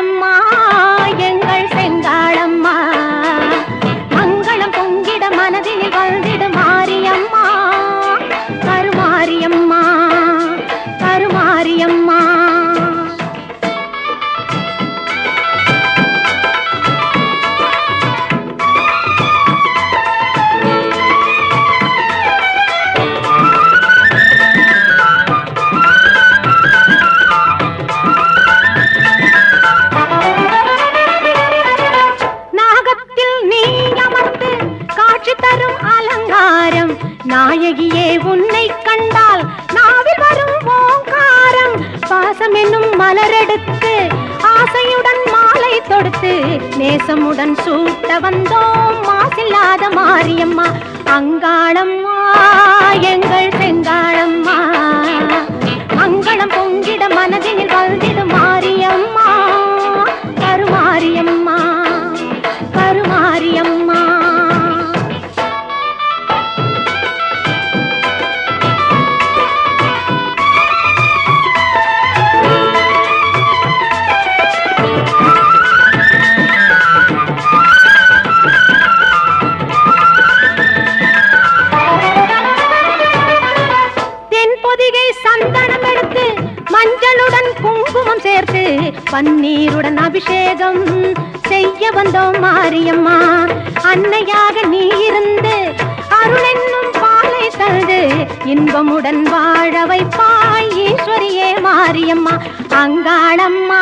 செங்காளம்மா எங்கள் செங்காளம்மா மங்களம் பொங்கிட மனதில் வந்திட மாரியம்மா கருமாரியம்மா கருமாரியம்மா நாயகியே உன்னை கண்டால் நாவில் வரும் ஓங்காரம் பாசம் என்னும் மலரெடுத்து ஆசையுடன் மாலை தொடுத்து நேசமுடன் சூட்ட வந்தோம் மாசில்லாத மாரியம்மா அங்காளம்மா எங்கள் செங்காளம்மா மங்களம் பொங்கிட மனதில் வந்திடு மாரியம்மா கருமாரியம்மா கருமாரியம்மா சந்தனம் எடுத்து மஞ்சளுடன் குங்குமம் சேர்த்து பன்னீருடன் அபிஷேகம் செய்ய வந்தோம் மாரியம்மா அன்னையாக நீ இருந்து அருள் என்னும் பாலை தந்து இன்பமுடன் வாழ வைப்பாய் ஈஸ்வரியே மாரியம்மா அங்காளம்மா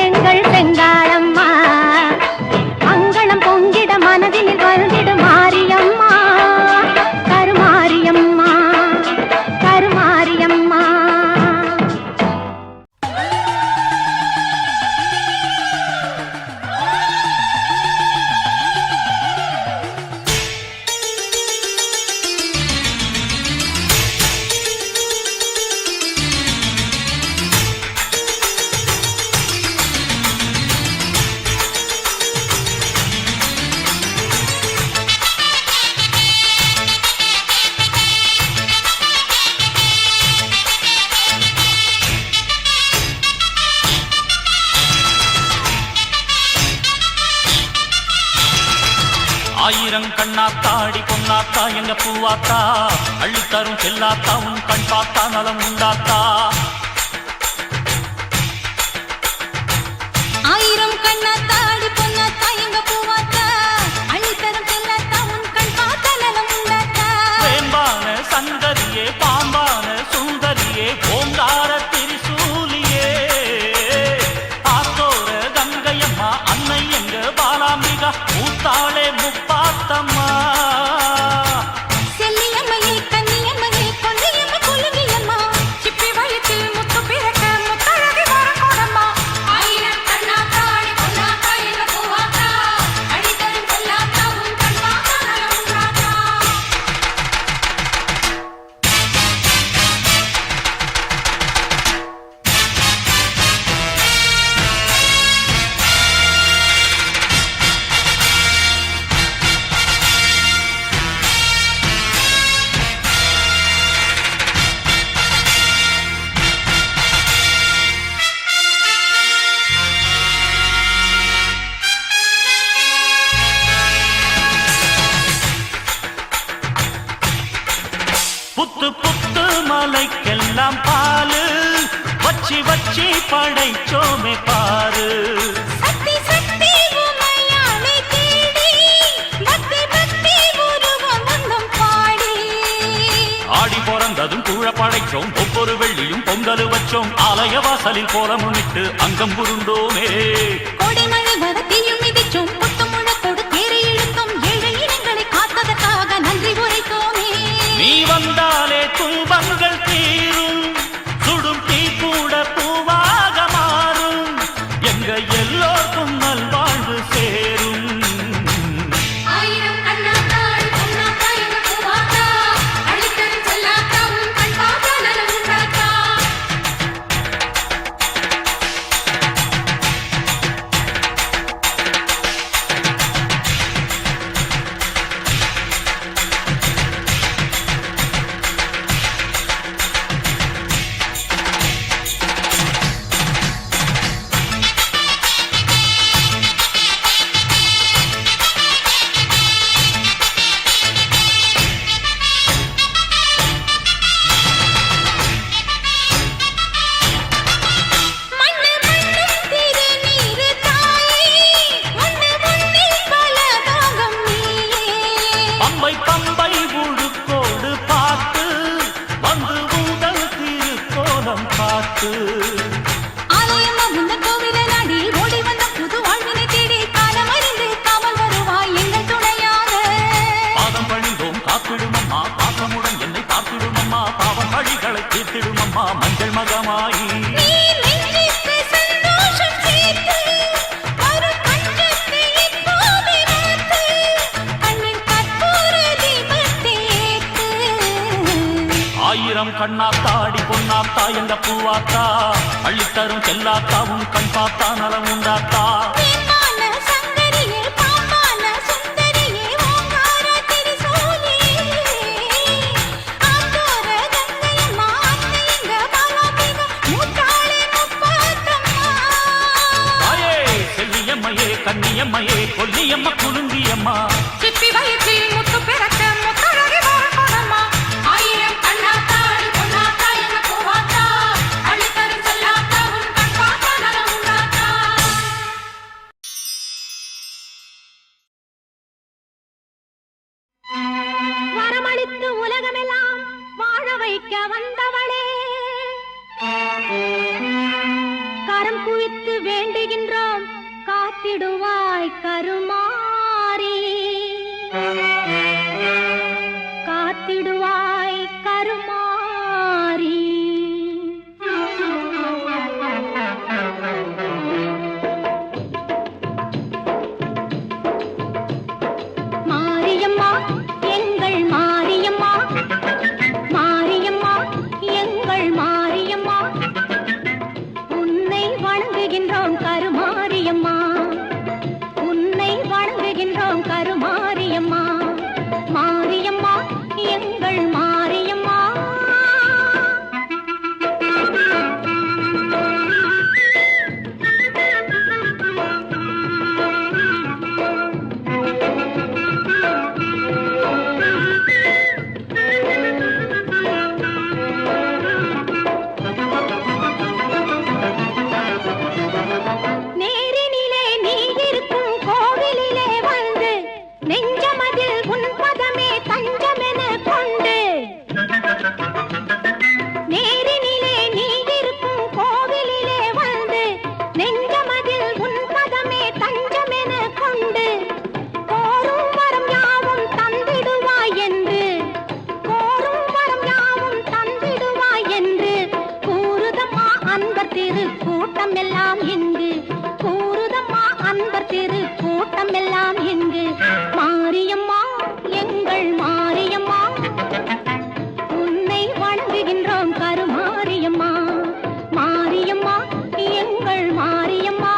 எங்கள் செங்காளம்மா மங்களம் பொங்கிட மனதில் வந்திடு மாரியம்மா கருமாரியம்மா கருமாரியம்மா ஆயிரம் கண்ணாத்தா அடி பொன்னாத்தா எங்க பூவாத்தா அள்ளித்தரும் செல்லாத்தா உன் கண் பார்த்தா நலம் உண்டாத்தா ஆயிரம் கண்ணாத்தா அடி பொன்னாத்தா எங்க பூவாத்தா அள்ளித்தரும் செல்லாத்தா உன் கண் பார்த்தா நலம் உண்டாத்தா வேம்பான சந்தரியே பாம்பான சுந்தரியே ஓங்கார திரிசூலியே ஆத்தோர கங்கையம்மா அன்னை எங்க பாலாம்பிகா மூத்தாளே முப்பாத்தம்மா செல்லியம்மையே கன்னியம்மையே கொல்லியம்மா கொலுங்கியம்மா சிப்பி வயிற்றில் முத்து பிறக்க முத்தழகி வரக்கூடம்மா ஆயிரம் கண்ணாத்தா அடி பொன்னாத்தா எங்க பூவாத்தா அடித்தரும் செல்லாத்தா உன் கண் பார்த்தா நலம் உண்டாத்தா புத்து புத்து மலைக்கெல்லாம் பாலு வச்சி வச்சி படைச்சோமே பாரு சக்தி சக்தி உமையாளை தேடி பக்தி பக்தி உருவம் வந்தம் பாடி ஆடி பிறந்ததும் கூழ படைச்சோம் ஒவ்வொரு வெள்ளியும் பொங்கல் வச்சோம் ஆலய வாசலில் கோலமுனிட்டு அங்கம் புருண்டோமே கொடிமழை வரத்தியும் மிதிச்சோம் புத்து முழக்கோடு தேரை இழுத்தோம் ஏழை இனங்களை காத்ததற்காக நன்றி உரைத்தோமே நீ வந்தாலே துன்பங்கள் தீரும் சுடும் தீ கூட பூவாக மாறும் எங்க எல்லோருக்கும் நல்வாழ்வு சேரும் ஆயிரம் கண்ணாத்தா அடி பொன்னாத்தா எங்க பூவாத்தா அள்ளித்தரும் செல்லாத்தா உன் கண் பார்த்தா நலம் உண்டாத்தா கண்ணாத்தா அடி பொன்னாத்தா எங்க பூவாத்தா அள்ளித்தரும் செல்லாத்தா உன் கண் பார்த்தா நலம் உண்டாத்தா வீணான சங்கரியே பாம்பான சுந்தரியே ஓங்கார திரிசூலி ஆத்தோர கங்கையம்மா அன்னை எங்க பாலாபிக மூத்தாளே முப்பாத்தம்மா தாயே செல்லியம்மையே கன்னியம்மையே கொல்லியம்மா குலுங்கியம்மா சிப்பி வயிற்றில் முத்து பிறக்க முத்தழகி வரப்படம்மா ஆயிரம் கண்ணாத்தா அடி பொன்னாத்தா எங்க பூவாத்தா அள்ளித்தரும் செல்லாத்தா உன் கண் பார்த்தா நலம் உண்டாத்தா வரமளித்து உலகமெல்லாம் வாழ வைக்க வந்தவளே கரம் குவித்து வேண்டுகின்றோம் காத்திடுவாய் கருமாரி காத்திடுவாய் கருமாரி மாரியம்மா எங்கள் மாரியம்மா மாரியம்மா எங்கள் மாரியம்மா உன்னை வணங்குகின்றோம் கருமாரியம்மா உன்னை வணங்குகின்றோம் கருமாரியம்மா மாரியம்மா எங்கள் மாரியம்மா நேரினிலே நீ இருக்கும் கோவிலிலே வந்து நெஞ்சமதில் உன் பதமே தஞ்சமென கொண்டு நேரினிலே நீ இருக்கும் கோவிலிலே வந்து நெஞ்சமதில் உன் பதமே தஞ்சமென கொண்டு கோரும் வரம் யாவும் தந்திடுவாய் என்று கோரும் வரம் யாவும் தந்திடுவாய் என்று கூறுதம்மா அன்பர் திரு கூட்டம் எல்லாம் இங்கு கூறுதம்மா அன்பர் திரு கூட்டம் எல்லாம் இங்கு மாரியம்மா எங்கள் மாரியம்மா உன்னை வணங்குகின்றோம் கருமாரியம்மா மாரியம்மா எங்கள் மாரியம்மா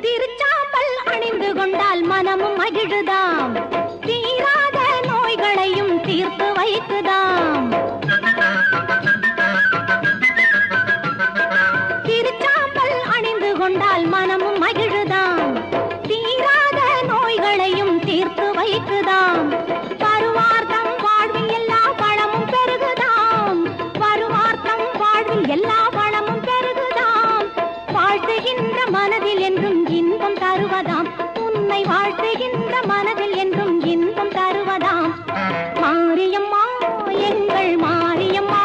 திருச்சாம்பல் அணிந்து கொண்டால் மனமும் மகிழுதாம் தீராத நோய்களையும் தீர்த்து வைக்குதாம் திருச்சாம்பல் அணிந்து கொண்டால் மனமும் மகிழுதாம் தீராத நோய்களையும் தீர்த்து வைக்குதாம் பருவார்த்தம் வாழ்வில் எல்லா வளமும் பெருகுதாம் வருவார்த்தம் வாழ்வில் எல்லா வளமும் பெருகுதாம் வாழ்த்துகின்ற மனதில் என்றும் இன்பம் தருவதாம் உன்னை வாழ்த்துகின்ற மனதில் என்றும் இன்பம் தருவதாம் மாரியம்மா எங்கள் மாரியம்மா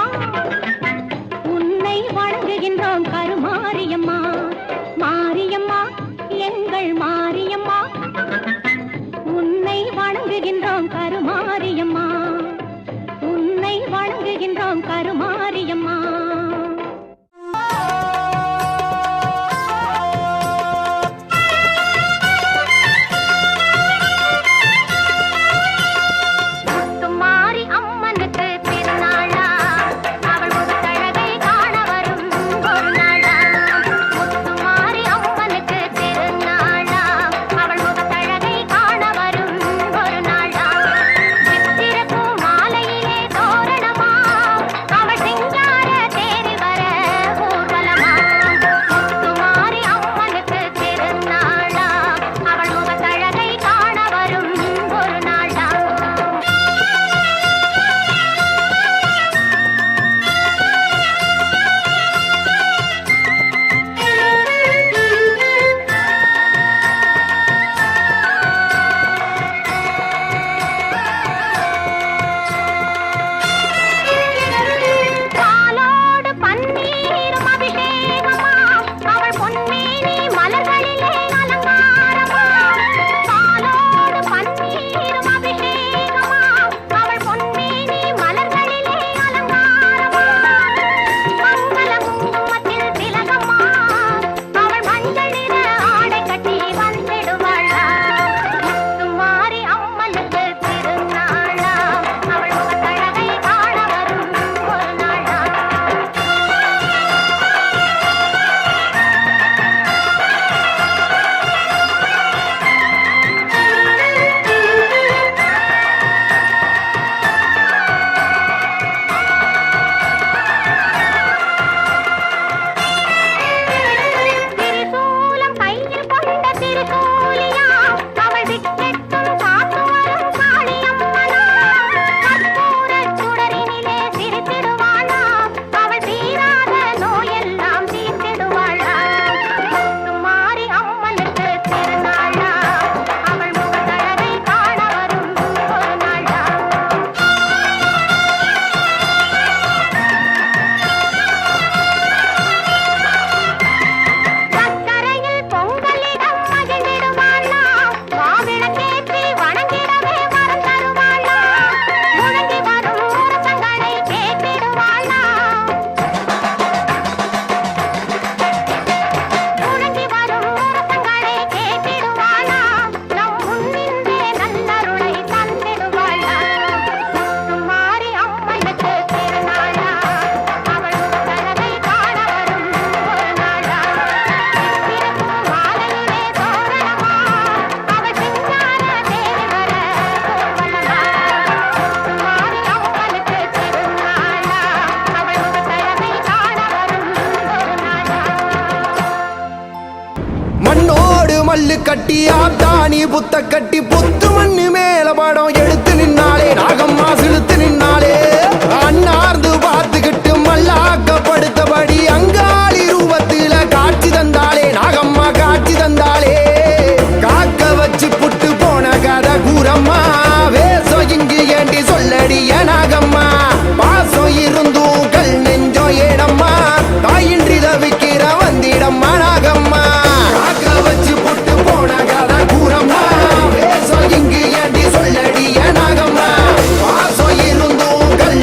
உன்னை வணங்குகின்றோம் கருமாரியம்மா மாரியம்மா எங்கள் மாரியம்மா உன்னை வணங்குகின்றோம் கருமாரியம்மா உன்னை வணங்குகின்றோம் கருமாரியம்மா முத்துமாரி அம்மனுக்கு திருநாளா அவள் முத்தழகை காண வரும் ஒரு நாளா முத்துமாரி அம்மனுக்கு திருநாளா அவள் முத்தழகை காண வரும் ஒரு நாளா சித்திரப்பூ மாலையிலே தோரணமா அவள் சிங்கார வில்லு கட்டி ஆத்தாணி புத்த கட்டி புத்து மண்ணு மேல படம் எடுத்து நின்னாலே நாகம்மா சிலுத்து நின்னாலே அண்ணார்ந்து பார்த்துக்கிட்டு மல்லாக்கப்படுத்தபடி அங்காளி ரூபத்தில காட்சி தந்தாளே நாகம்மா காட்சி தந்தாளே காக்க வச்சு புட்டு போன கதை கூறம்மா வேசம் இங்கு ஏண்டி சொல்லடிய நாகம்மா பாசம் இருந்தும் கல் நெஞ்சோ ஏடம்மா தாயின்றி தவிக்கிற வந்திடம்மா நாகம்மா காக்க வச்சு புட்டு போன கதை கூறம்மா வேசம் இங்கு ஏண்டி சொல்லடிய நாகம்மா பாசம் இருந்தும் கல்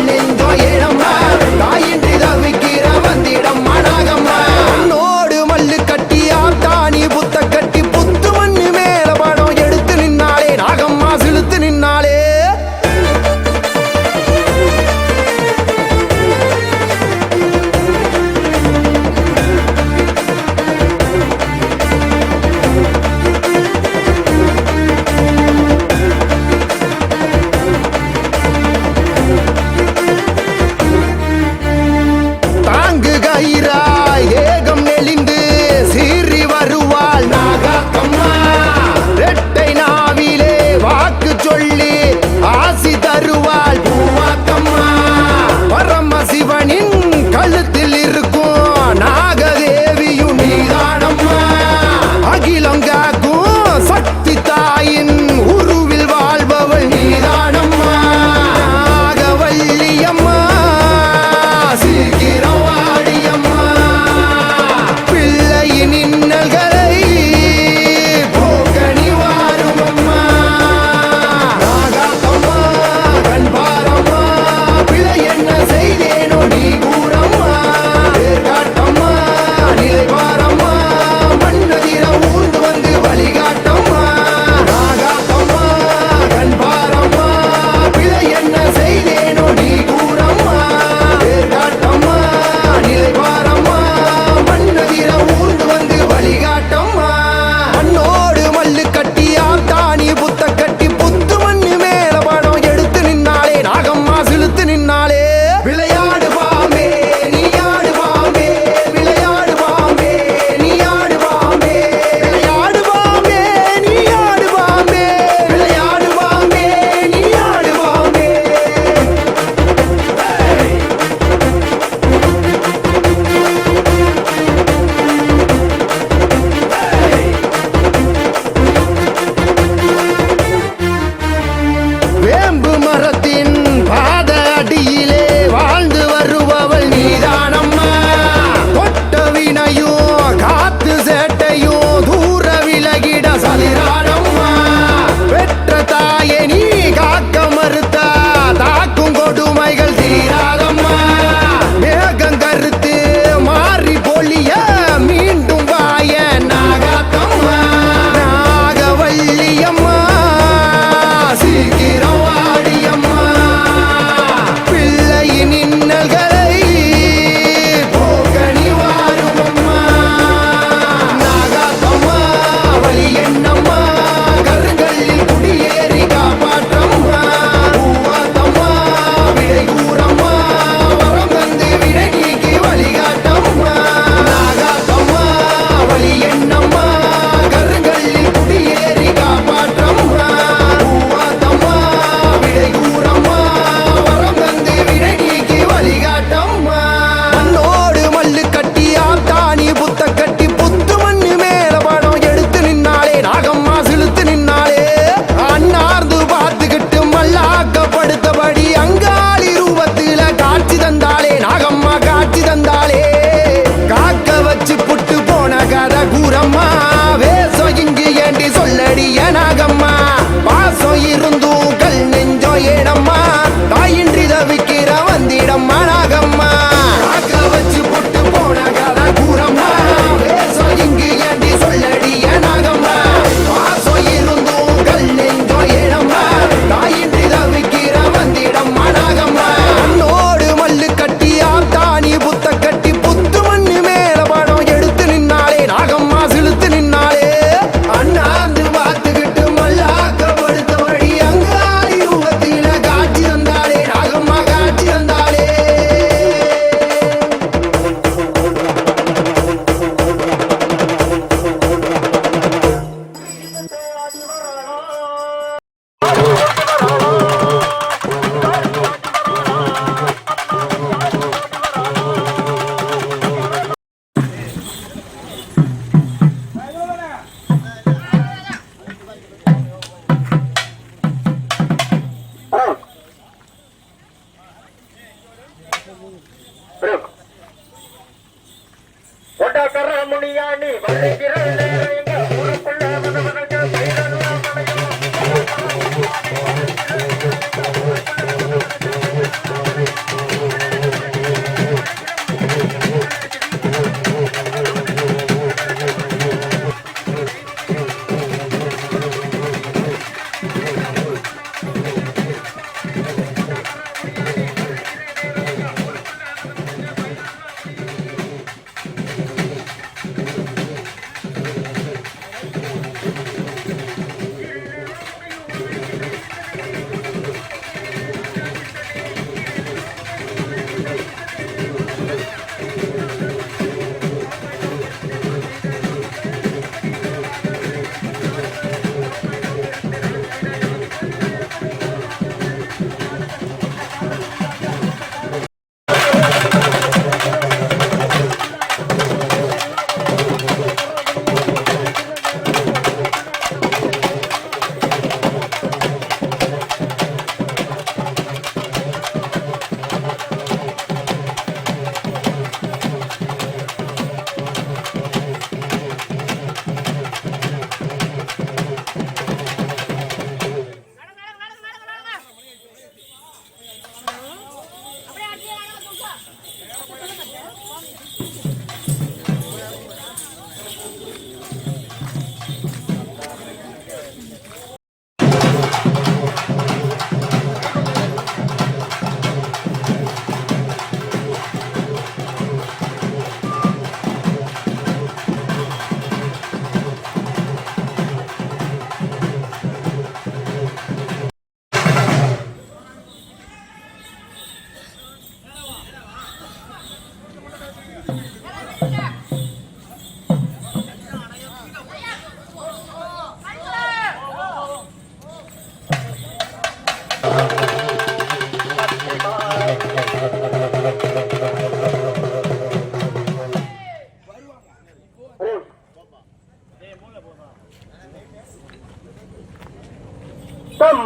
ஒட்டாக்கர முனியாண்டி வந்துகிற நேரம் எங்க ஊருக்குள்ள மனவனுக்கு செய்தெல்லாம் மனையும்.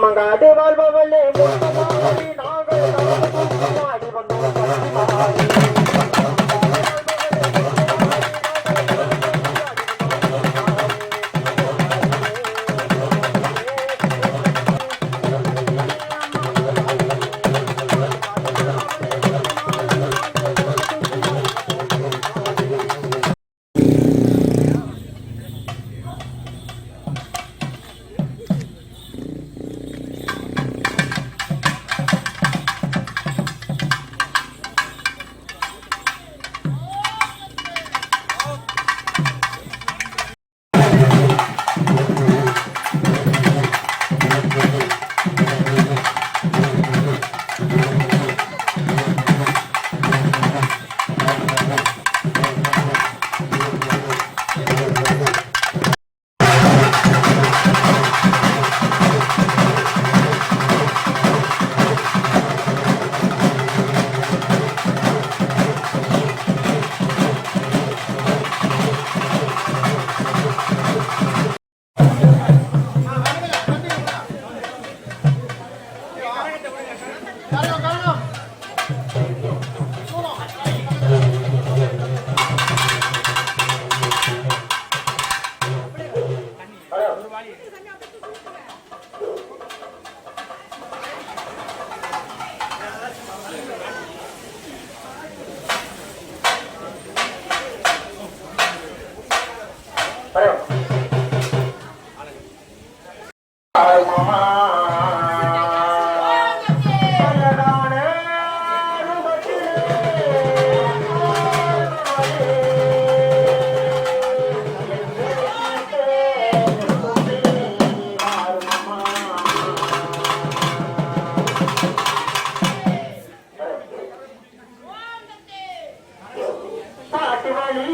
மங்காடு வாழ்பவளே முத்தமாடி நாங்கள் நாடி வந்தோம் பத்திமாடி.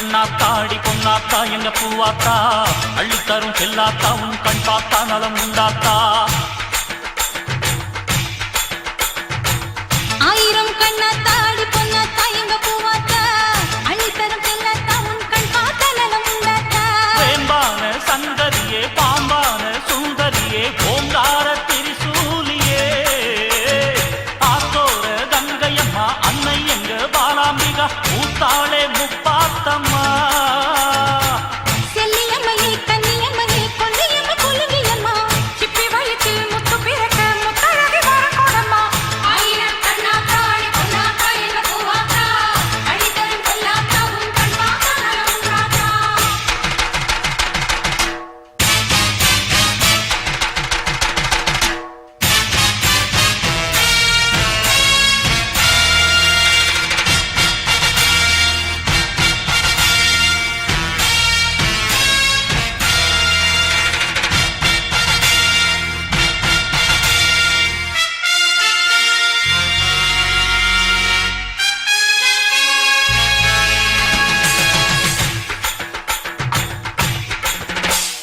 கண்ணாத்தாடி பொன்னாத்தா எங்க பூவாத்தா அள்ளித்தரும் செல்லாத்தா உன் கண் பார்த்தா நலம் உண்டாத்தா ஆயிரம் கண்ணாத்தாடி பொன்னாத்தா எங்க பூவாத்தா அள்ளித்தரும் செல்லாத்தா உன் கண் பார்த்தா நலம் உண்டாத்தா வேம்பான சங்கரியே பாம்பான சுந்தரியே ஓங்கார திரிசூலியே ஆத்தோர கங்கையம்மா அன்னை எங்க பாலாம்பிகா மூத்தாளே முப்பாத்தம்மா செல்லியம்மையே கன்னியம்மையே கொல்லியம்மா கொலுவியம்மா சிப்பி வயிற்றில் முத்து பிறக்க முத்தழகி வரக்கூடம்மா ஆயிரம் கண்ணாத்தாடி பொன்னாத்தா எங்க பூவாத்தா அள்ளித்தரும் செல்லாத்தா உன் கண் பார்த்தா நலம் உண்டாத்தா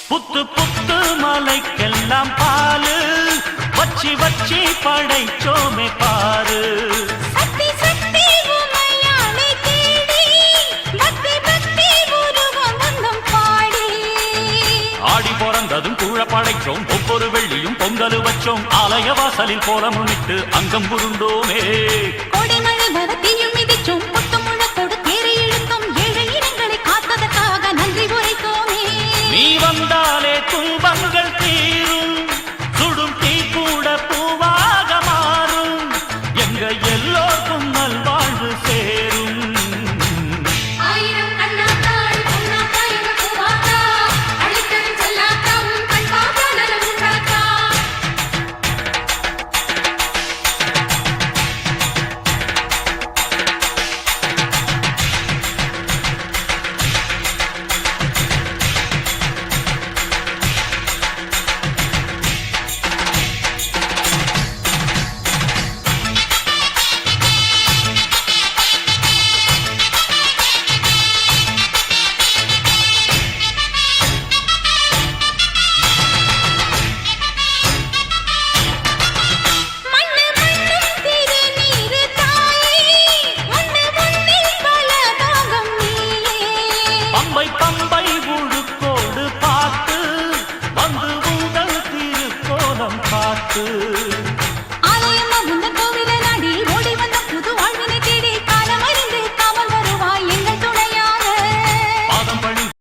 புத்து புத்து மலைக்கெல்லாம் பாலு வச்சி வச்சி படைச்சோமே பாரு சக்தி சக்தி உமையாளை தேடி பக்தி பக்தி உருவம் வந்தம் பாடி ஆடி பிறந்ததும் கூழ படைச்சோம் ஒவ்வொரு வெள்ளியும் பொங்கல் வச்சோம் ஆலய வாசலில் கோலமுமிட்டு அங்கம் புருண்டோமே கொடைமழை வரத்தியும் மிதிச்சோம் புத்து முழக்கோடு தேரை இழுத்தோம் ஏழை இனங்களை காத்ததற்காக நன்றி உரைத்தோமே நீ வந்தாலே துன்பங்கள் தீரும் சுடும் தீ கூட பூவாக மாறும் எங்க எல்லோருக்கும் நல்வாழ்வு சேரும் ஆயிரம் கண்ணாத்தாடி பொன்னாத்தா எங்க பூவாத்தா அள்ளித்தரும் செல்லாத்தா உன் கண் பார்த்தா நலம் உண்டாத்தா மண்ணு மண்ணும் திருநீரு தாயே உன்னை முன்னில் பல தாகம் நீயே பம்பை பம்பை உழுக்கோடு பார்த்து வந்து உங்கள் திருக்கோலம் பார்த்து